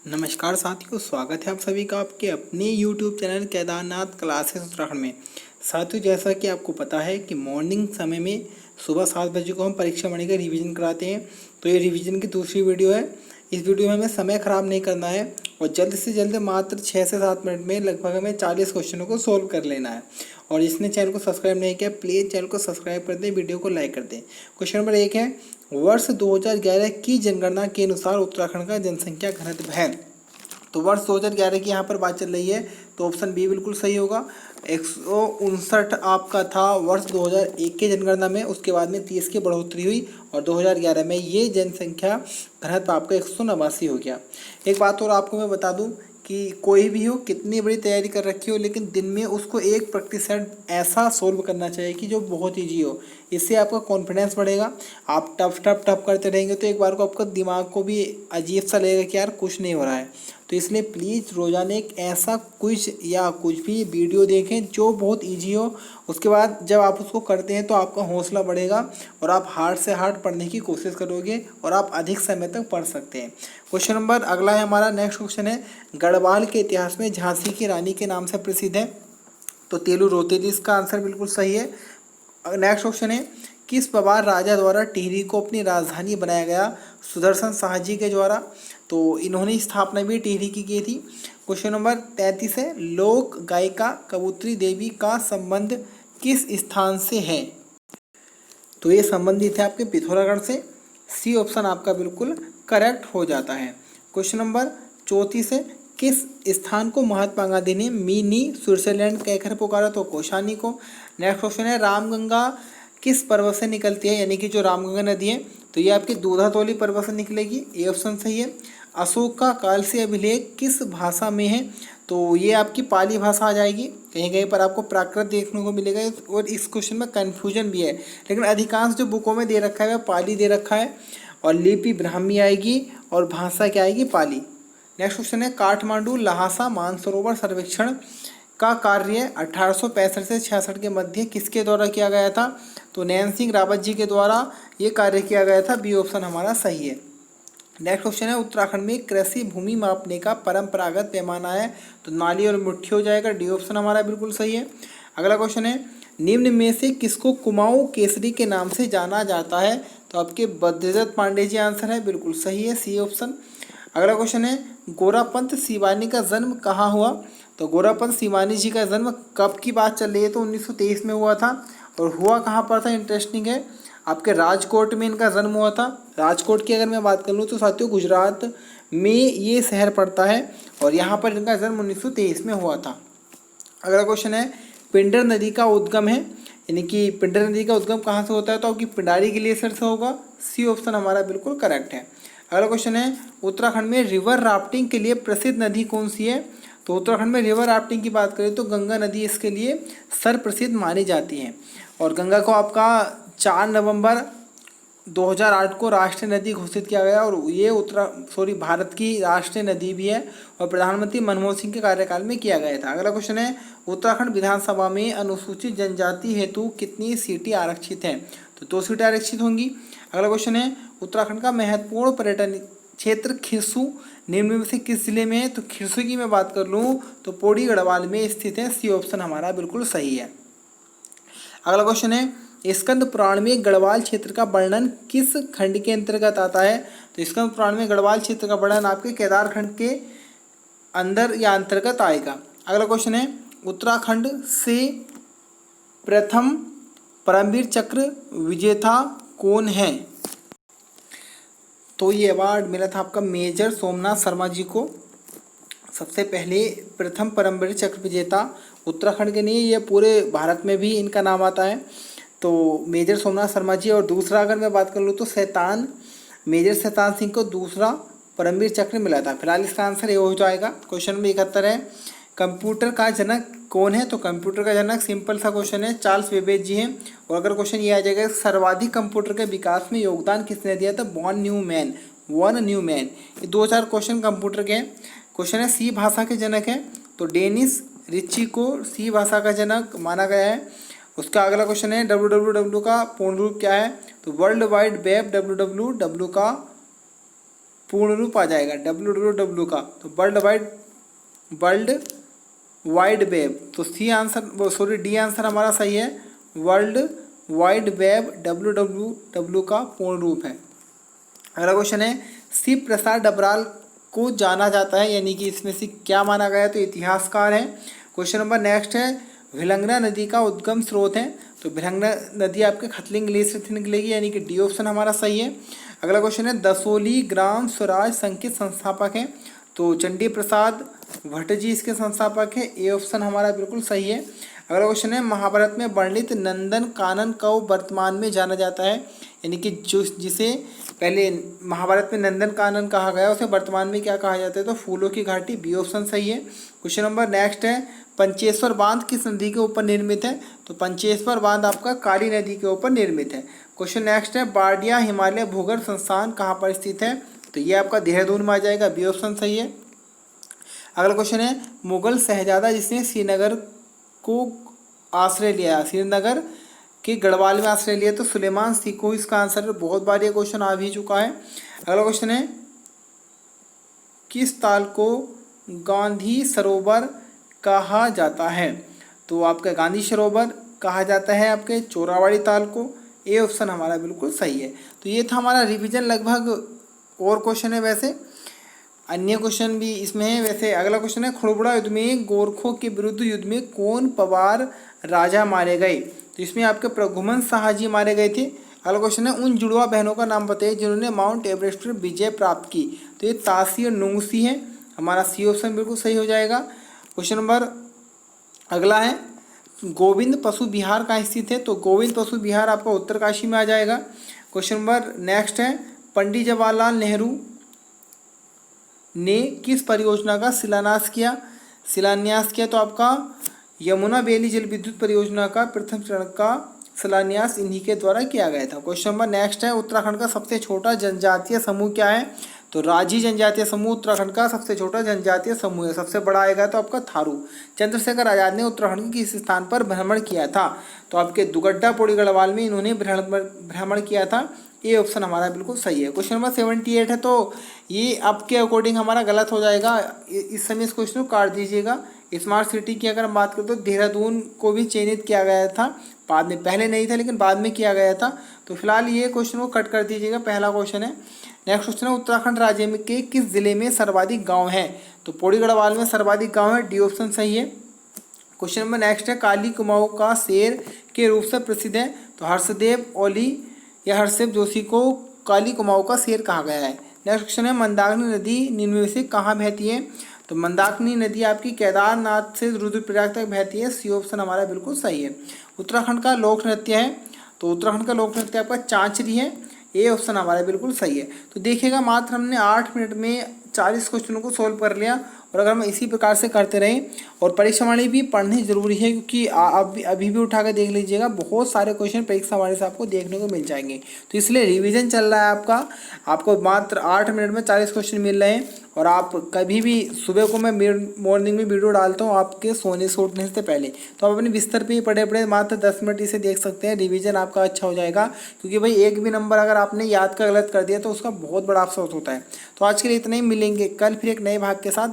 नमस्कार साथियों, स्वागत है आप सभी का आपके अपने YouTube channel Kedarnath classes Uttarakhand में। साथियों, जैसा कि आपको पता है कि मॉर्निंग समय में सुबह 7 बजे को हम परीक्षा मणि का रिवीजन कराते हैं। तो ये रिवीजन की दूसरी वीडियो है। इस वीडियो में हमें समय ख़राब नहीं करना है और जल्द से जल्द मात्र 6 से 7 मिनट में लगभग हमें 40 क्वेश्चनों को सोल्व कर लेना है। और जिसने चैनल को सब्सक्राइब नहीं किया, प्लीज़ चैनल को सब्सक्राइब कर दें, वीडियो को लाइक कर दें। क्वेश्चन नंबर 1 है, वर्ष 2011 की जनगणना के अनुसार उत्तराखंड का जनसंख्या घनत्व है। तो वर्ष 2011 की यहाँ पर बात चल रही है, तो ऑप्शन बी बिल्कुल सही होगा। 159 आपका था वर्ष 2001 के जनगणना में, उसके बाद में 30 की बढ़ोतरी हुई और 2011 में ये जनसंख्या घनत्व आपका 189 हो गया। एक बात और आपको मैं बता दूं कि कोई भी हो, कितनी बड़ी तैयारी कर रखी हो, लेकिन दिन में उसको 1% ऐसा सोल्व करना चाहिए कि जो बहुत ईजी हो। इससे आपका कॉन्फिडेंस बढ़ेगा। आप टफ टफ टफ करते रहेंगे तो एक बार को आपका दिमाग को भी अजीब सा लगेगा कि यार कुछ नहीं हो रहा है। तो इसलिए प्लीज़ रोज़ाना एक ऐसा क्विज या कुछ भी वीडियो देखें जो बहुत इजी हो। उसके बाद जब आप उसको करते हैं तो आपका हौसला बढ़ेगा और आप हार्ड से हार्ड पढ़ने की कोशिश करोगे और आप अधिक समय तक पढ़ सकते हैं। क्वेश्चन नंबर अगला है हमारा, नेक्स्ट क्वेश्चन है, गढ़वाल के इतिहास में झांसी की रानी के नाम से प्रसिद्ध है। तो तेलू रोतेली इसका आंसर बिल्कुल सही है। नेक्स्ट क्वेश्चन है, किस पवार राजा द्वारा टिहरी को अपनी राजधानी बनाया गया? सुदर्शन शाह जी के द्वारा। तो इन्होंने स्थापना भी टिहरी की थी। क्वेश्चन नंबर 33 है, लोक गायिका कबूतरी देवी का संबंध किस स्थान से है? तो ये संबंधित है आपके पिथौरागढ़ से। सी ऑप्शन आपका बिल्कुल करेक्ट हो जाता है। क्वेश्चन नंबर 34 है, किस स्थान को महात्मा गांधी ने मिनी स्विट्जरलैंड कहकर पुकारा? तो कौशानी को। नेक्स्ट क्वेश्चन है, रामगंगा किस पर्वत से निकलती है, यानी कि जो रामगंगा नदी है, तो ये आपकी दूधातोली पर्वत से निकलेगी। ये ऑप्शन सही है। अशोक का कालसी अभिलेख किस भाषा में है? तो ये आपकी पाली भाषा आ जाएगी। कहीं कहीं पर आपको प्राकृत देखने को मिलेगा और इस क्वेश्चन में कन्फ्यूजन भी है, लेकिन अधिकांश जो बुकों में दे रखा है वह पाली दे रखा है और लिपि ब्राह्मी आएगी और भाषा क्या आएगी? पाली। नेक्स्ट क्वेश्चन है, काठमांडू लहासा मानसरोवर सर्वेक्षण का कार्य 1865 से 66 के मध्य किसके द्वारा किया गया था? तो नैन सिंह रावत जी के द्वारा ये कार्य किया गया था। बी ऑप्शन हमारा सही है। नेक्स्ट क्वेश्चन है, उत्तराखंड में कृषि भूमि मापने का परंपरागत पैमाना है, तो नाली और मुट्ठी हो जाएगा। डी ऑप्शन हमारा बिल्कुल सही है। अगला क्वेश्चन है, निम्न में से किसको कुमाऊं केसरी के नाम से जाना जाता है? तो आपके बद्रीदत्त पांडे जी आंसर है, बिल्कुल सही है, सी ऑप्शन। अगला क्वेश्चन है, गोरापंत सिवानी का जन्म कहाँ हुआ? तो गोरापंत सिवानी जी का जन्म कब की बात चल रही है? तो 1923 में हुआ था। और हुआ कहाँ पर था? इंटरेस्टिंग है, आपके राजकोट में इनका जन्म हुआ था। राजकोट की अगर मैं बात कर लूँ तो साथियों गुजरात में ये शहर पड़ता है और यहाँ पर इनका जन्म 1923 में हुआ था। अगला क्वेश्चन है, पिंडर नदी का उद्गम है, यानी कि पिंडर नदी का उद्गम कहाँ से होता है? तो आपकी पिंडारी ग्लेशियर से होगा। सी ऑप्शन हमारा बिल्कुल करेक्ट है। अगला क्वेश्चन है, उत्तराखंड में रिवर राफ्टिंग के लिए प्रसिद्ध नदी कौन सी है? तो उत्तराखंड में रिवर राफ्टिंग की बात करें तो गंगा नदी इसके लिए सर्वप्रसिद्ध मानी जाती है। और गंगा को आपका 4 नवंबर 2008 को राष्ट्रीय नदी घोषित किया गया और ये भारत की राष्ट्रीय नदी भी है और प्रधानमंत्री मनमोहन सिंह के कार्यकाल में किया गया था। अगला क्वेश्चन है, उत्तराखंड विधानसभा में अनुसूचित जनजाति हेतु कितनी सीटें आरक्षित हैं? तो 2 सीटें आरक्षित होंगी। अगला क्वेश्चन है, उत्तराखंड का महत्वपूर्ण पर्यटन क्षेत्र खिरसू निम्न में से किस जिले में है? तो खिरसू की मैं बात कर लूँ तो पौड़ी गढ़वाल में स्थित है। सी ऑप्शन हमारा बिल्कुल सही है। अगला क्वेश्चन है, स्कंद पुराण में गढ़वाल क्षेत्र का वर्णन किस खंड के अंतर्गत आता है? तो स्कंद पुराण में गढ़वाल क्षेत्र का वर्णन आपके केदार खंड के अंदर या अंतर्गत आएगा। अगला क्वेश्चन है, उत्तराखंड से प्रथम परमवीर चक्र विजेता कौन है? तो ये अवार्ड मिला था आपका मेजर सोमनाथ शर्मा जी को। सबसे पहले प्रथम परमवीर चक्र विजेता उत्तराखंड के नहीं, ये पूरे भारत में भी इनका नाम आता है। तो मेजर सोमनाथ शर्मा जी। और दूसरा अगर मैं बात कर लूँ तो मेजर शैतान सिंह को दूसरा परमवीर चक्र मिला था। फिलहाल इसका आंसर ये हो जाएगा। क्वेश्चन नंबर 71 है, कंप्यूटर का जनक कौन है? तो कंप्यूटर का जनक सिंपल सा क्वेश्चन है, चार्ल्स बेबेज जी हैं। और अगर क्वेश्चन ये आ जाएगा, सर्वाधिक कंप्यूटर के विकास में योगदान किसने दिया? तो वन न्यूमैन। ये 2-4 क्वेश्चन कंप्यूटर के हैं। क्वेश्चन है, सी भाषा के जनक हैं, तो डेनिस रिची को सी भाषा का जनक माना गया है। उसका अगला क्वेश्चन है, www का पूर्ण रूप क्या है? तो वर्ल्ड वाइड वेब, www का पूर्ण रूप आ जाएगा WWW का, तो वर्ल्ड वाइड वेब। तो C answer, sorry D answer हमारा सही है, वर्ल्ड वाइड वेब WWW का पूर्ण रूप है। अगला क्वेश्चन है, शिव प्रसाद डबराल को जाना जाता है, यानी कि इसमें से क्या माना गया, तो इतिहासकार है। क्वेश्चन नंबर नेक्स्ट है, भिलंगना नदी का उद्गम स्रोत है, तो भिलंगना नदी आपके खतलिंग ग्लेशियर से निकलेगी, यानी कि डी ऑप्शन हमारा सही है। अगला क्वेश्चन है, दसोली ग्राम स्वराज संघ के संस्थापक हैं, तो चंडी प्रसाद भट्ट जी इसके संस्थापक है, ए ऑप्शन हमारा बिल्कुल सही है। अगला क्वेश्चन है, महाभारत में वर्णित नंदन कानन को वर्तमान में जाना जाता है, यानी कि जो जिसे पहले महाभारत में नंदन कानन कहा गया उसे वर्तमान में क्या कहा जाता है, तो फूलों की घाटी, बी ऑप्शन सही है। क्वेश्चन नंबर नेक्स्ट है, पंचेश्वर बांध किस नदी के ऊपर निर्मित है, तो पंचेश्वर बांध आपका काली नदी के ऊपर निर्मित है। क्वेश्चन नेक्स्ट है, बारडिया हिमालय भूगर्भ संस्थान कहाँ पर स्थित है, तो ये आपका देहरादून में आ जाएगा, बी ऑप्शन सही है। अगला क्वेश्चन है, मुगल शहजादा जिसने श्रीनगर को आश्रय लिया, श्रीनगर के गढ़वाल में आश्रय लिया, तो सुलेमान सीको इसका आंसर है। बहुत बार ये क्वेश्चन आ भी चुका है। अगला क्वेश्चन है, किस ताल को गांधी सरोवर कहा जाता है, तो आपका गांधी सरोवर कहा जाता है आपके चोरावाड़ी ताल को, ए ऑप्शन हमारा बिल्कुल सही है। तो ये था हमारा रिवीजन, लगभग और क्वेश्चन है, वैसे अन्य क्वेश्चन भी इसमें है। वैसे अगला क्वेश्चन है, खोड़बुड़ा युद्ध में गोरखों के विरुद्ध युद्ध में कौन पवार राजा मारे गए, तो इसमें आपके प्रघुमन शाह जी मारे गए थे। अगला क्वेश्चन है, उन जुड़वा बहनों का नाम बताइए जिन्होंने माउंट एवरेस्ट पर विजय प्राप्त की, तो ये तासी और नुंगसी है, हमारा सी ऑप्शन बिल्कुल सही हो जाएगा। क्वेश्चन नंबर अगला है, गोविंद पशु विहार कहाँ स्थित है, तो गोविंद पशु विहार आपका उत्तरकाशी में आ जाएगा। क्वेश्चन नंबर नेक्स्ट है, पंडित जवाहरलाल नेहरू ने किस परियोजना का शिलान्यास किया, तो आपका यमुना बेली जल विद्युत परियोजना का प्रथम चरण का शिलान्यास इन्हीं के द्वारा किया गया था। क्वेश्चन नंबर नेक्स्ट है, उत्तराखंड का सबसे छोटा जनजातीय समूह क्या है, तो राजी जनजातीय समूह उत्तराखंड का सबसे छोटा जनजातीय समूह है। सबसे बड़ा आएगा तो आपका थारू। चंद्रशेखर आजाद ने उत्तराखंड के किस स्थान पर भ्रमण किया था, तो आपके दुगड्डा पौड़ी गढ़वाल में इन्होंने भ्रमण किया था, ए ऑप्शन हमारा बिल्कुल सही है। क्वेश्चन नंबर 78 है, तो ये आपके अकॉर्डिंग हमारा गलत हो जाएगा, इस समय इस क्वेश्चन को काट दीजिएगा। स्मार्ट सिटी की अगर हम बात करें तो देहरादून को भी चयनित किया गया था बाद में, पहले नहीं था लेकिन बाद में किया गया था, तो फिलहाल ये क्वेश्चन को कट कर दीजिएगा, पहला क्वेश्चन है। नेक्स्ट क्वेश्चन है, उत्तराखंड राज्य में के किस जिले में सर्वाधिक गाँव हैं, तो पौड़ी गढ़वाल में सर्वाधिक गाँव है, डी ऑप्शन सही है। क्वेश्चन नंबर नेक्स्ट है, काली कुमाऊँ का शेर के रूप से प्रसिद्ध है, तो हर्षदेव ओली या हर्षदेव जोशी को काली कुमाऊँ का शेर कहा गया है। नेक्स्ट क्वेश्चन है, मंदाकिनी नदी निम्न में से कहाँ बहती है, तो मंदाकिनी नदी आपकी केदारनाथ से रुद्रप्रयाग तक बहती है, सी ऑप्शन हमारा बिल्कुल सही है। उत्तराखंड का लोक नृत्य है, तो उत्तराखंड का लोक नृत्य आपका चांचरी है, ए ऑप्शन हमारा बिल्कुल सही है। तो देखिएगा मात्र हमने 8 मिनट में 40 क्वेश्चनों को सॉल्व कर लिया, और अगर हम इसी प्रकार से करते रहें, और परीक्षा वाणी भी पढ़नी जरूरी है, क्योंकि आप अभी भी उठा कर देख लीजिएगा, बहुत सारे क्वेश्चन परीक्षा वाणी से आपको देखने को मिल जाएंगे। तो इसलिए रिवीजन चल रहा है आपको मात्र 8 मिनट में 40 क्वेश्चन मिल रहे हैं, और आप कभी भी सुबह को मैं मॉर्निंग में वीडियो डालता हूँ आपके सोने से उठने से पहले, तो आप अपने बिस्तर पे ही पढ़े पढ़े मात्र 10 मिनट इसे देख सकते हैं, रिवीजन आपका अच्छा हो जाएगा। क्योंकि भाई एक भी नंबर अगर आपने याद का गलत कर दिया तो उसका बहुत बड़ा अफसोस होता है। तो आज के लिए इतना ही, मिलेंगे कल फिर एक नए भाग के साथ।